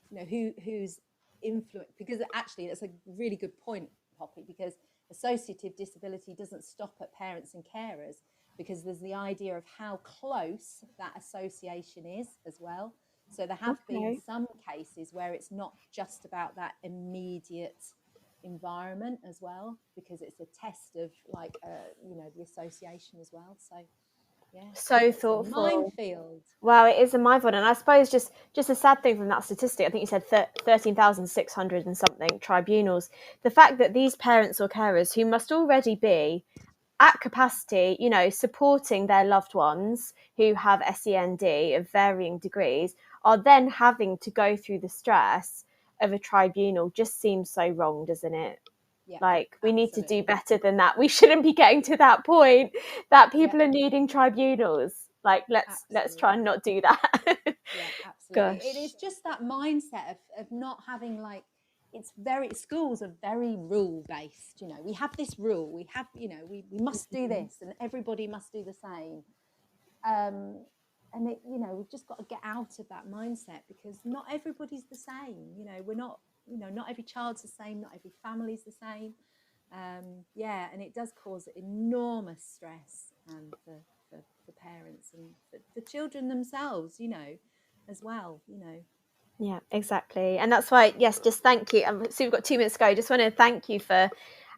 you know who's influence, because actually that's a really good point, Poppy, because associative disability doesn't stop at parents and carers, because there's the idea of how close that association is as well. So there have been some cases where it's not just about that immediate environment as well, because it's a test of like you know, the association as well. So yeah, so thoughtful. Minefield. Wow, it is a minefield. And I suppose just a sad thing from that statistic, I think you said 13,600 and something tribunals. The fact that these parents or carers who must already be at capacity, you know, supporting their loved ones who have SEND of varying degrees, are then having to go through the stress of a tribunal just seems so wrong, doesn't it? Yeah, like we absolutely. need to do better than that. We shouldn't be getting to that point that people are needing tribunals. Like let's try and not do that. Yeah, absolutely. Gosh. It is just that mindset of not having, like, schools are very rule based. You know, we have this rule, we have, you know, we must do this and everybody must do the same. And it, you know, we've just got to get out of that mindset, because not everybody's the same. You know, we're not, you know, not every child's the same, not every family's the same. Yeah, and it does cause enormous stress for parents and for children themselves, you know, as well, you know. Yeah, exactly. And that's why, yes, just thank you. So we've got 2 minutes to go. Just want to thank you for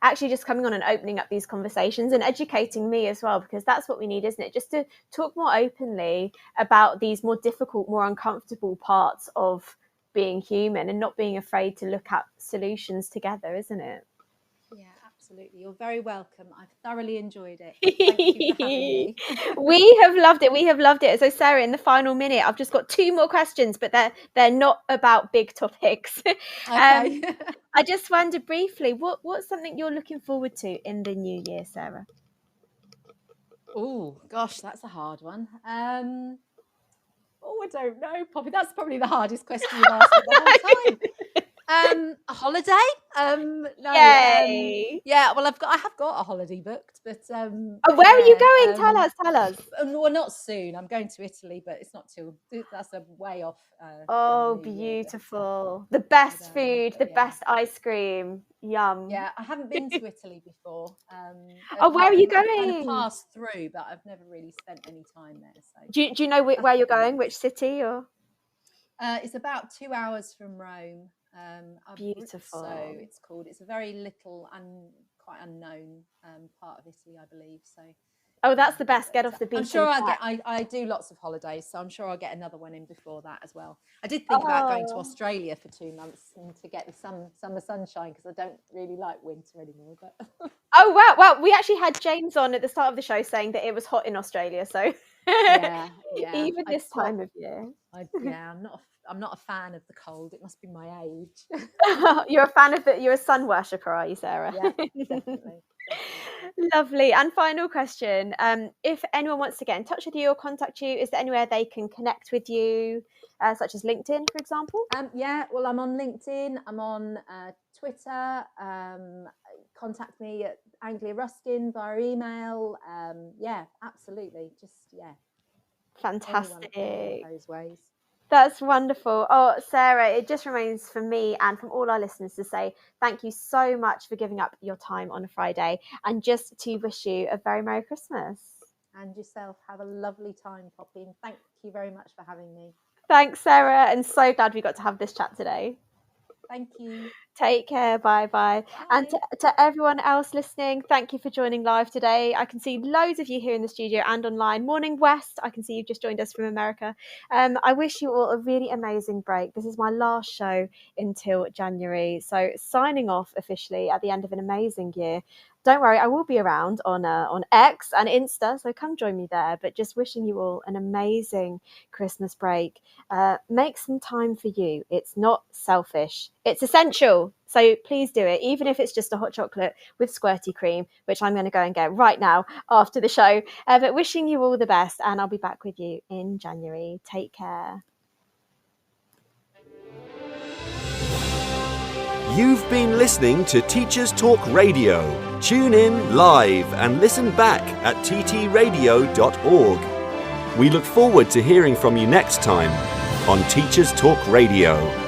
actually just coming on and opening up these conversations and educating me as well, because that's what we need, isn't it? Just to talk more openly about these more difficult, more uncomfortable parts of being human, and not being afraid to look at solutions together, isn't it? Yeah, absolutely. You're very welcome. I've thoroughly enjoyed it. Thank you for having me. We have loved it. We have loved it. So Sarah, in the final minute, I've just got 2 more questions, but they're not about big topics. Okay. I just wonder briefly, what's something you're looking forward to in the new year, Sarah? Oh gosh, that's a hard one. I don't know, Poppy. That's probably the hardest question you've asked for the whole time. A holiday? No. Yay! Yeah. Well, I have got a holiday booked, but Oh, where are you going? Tell us. Tell us. Well, not soon. I'm going to Italy, but it's not till that's a way off. Oh, New Year, beautiful. The best food, the but yeah. best ice cream. Yum. Yeah, I haven't been to Italy before. Oh, where are you I've kind of going? passed through, but I've never really spent any time there. So Do you know that's where you're on the going? Which list. city? Or It's about 2 hours from Rome. beautiful. So it's called. It's a very little and quite unknown part of Italy, I believe. So. Oh, that's the best. Get off the beaten I'm sure track. I do lots of holidays, so I'm sure I'll get another one in before that as well. I did think about going to Australia for 2 months and to get the summer sunshine, because I don't really like winter anymore. But Oh wow! Well, we actually had James on at the start of the show saying that it was hot in Australia. So yeah. even this time of year, I'm not a fan of the cold. It must be my age. you're a fan of you're a sun worshipper, are you, Sarah? Yeah, definitely. Lovely. And final question. If anyone wants to get in touch with you or contact you, is there anywhere they can connect with you, such as LinkedIn, for example? Yeah, well, I'm on LinkedIn. I'm on Twitter. Contact me at Anglia Ruskin via email. Yeah, absolutely. Fantastic. Any of those ways. That's wonderful. Oh, Sarah, it just remains for me and from all our listeners to say thank you so much for giving up your time on a Friday, and just to wish you a very Merry Christmas. And yourself, have a lovely time, Poppy. And thank you very much for having me. Thanks, Sarah, and so glad we got to have this chat today. Thank you. Take care. Bye. And to everyone else listening, thank you for joining live today. I can see loads of you here in the studio and online. Morning West, I can see you've just joined us from America. I wish you all a really amazing break. This is my last show until January. So signing off officially at the end of an amazing year. Don't worry, I will be around on X and Insta, so come join me there. But just wishing you all an amazing Christmas break. Make some time for you. It's not selfish. It's essential. So please do it, even if it's just a hot chocolate with squirty cream, which I'm going to go and get right now after the show. But wishing you all the best, and I'll be back with you in January. Take care. You've been listening to Teachers Talk Radio. Tune in live and listen back at ttradio.org. We look forward to hearing from you next time on Teachers Talk Radio.